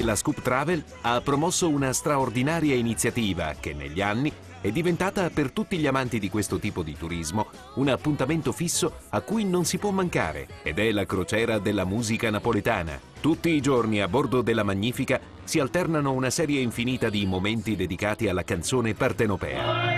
la Scoop Travel ha promosso una straordinaria iniziativa che negli anni è diventata per tutti gli amanti di questo tipo di turismo un appuntamento fisso a cui non si può mancare, ed è la crociera della musica napoletana. Tutti i giorni a bordo della Magnifica si alternano una serie infinita di momenti dedicati alla canzone partenopea.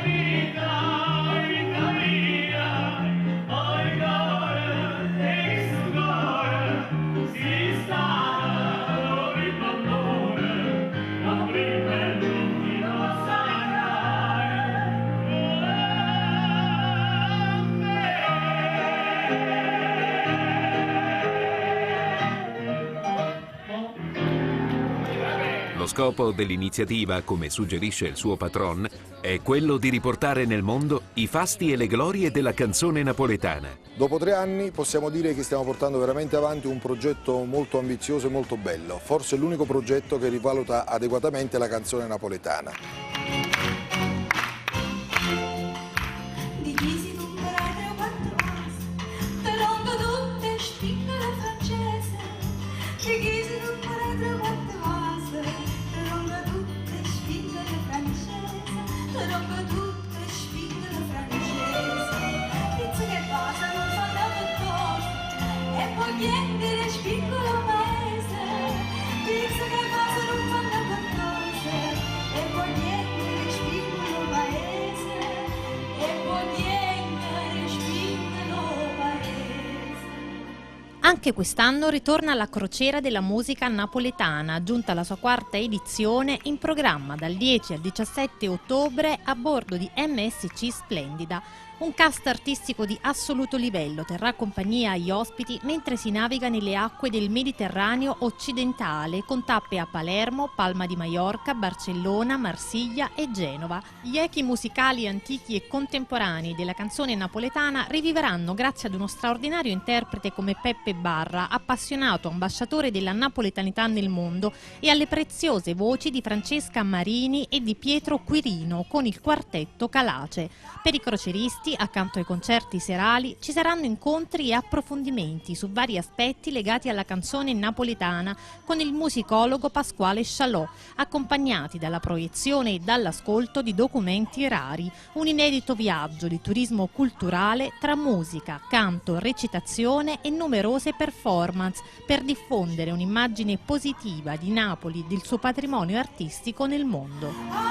Lo scopo dell'iniziativa, come suggerisce il suo patron, è quello di riportare nel mondo i fasti e le glorie della canzone napoletana. Dopo 3 anni possiamo dire che stiamo portando veramente avanti un progetto molto ambizioso e molto bello, forse l'unico progetto che rivaluta adeguatamente la canzone napoletana. Anche quest'anno ritorna la crociera della musica napoletana, giunta alla sua 4ª edizione, in programma dal 10 al 17 ottobre a bordo di MSC Splendida. Un cast artistico di assoluto livello terrà compagnia agli ospiti mentre si naviga nelle acque del Mediterraneo occidentale, con tappe a Palermo, Palma di Maiorca, Barcellona, Marsiglia e Genova. Gli echi musicali antichi e contemporanei della canzone napoletana riviveranno grazie ad uno straordinario interprete come Peppe Barra, appassionato ambasciatore della napoletanità nel mondo, e alle preziose voci di Francesca Marini e di Pietro Quirino con il quartetto Calace. Per i croceristi, accanto ai concerti serali, ci saranno incontri e approfondimenti su vari aspetti legati alla canzone napoletana con il musicologo Pasquale Scialò, accompagnati dalla proiezione e dall'ascolto di documenti rari, un inedito viaggio di turismo culturale tra musica, canto, recitazione e numerose performance per diffondere un'immagine positiva di Napoli e del suo patrimonio artistico nel mondo.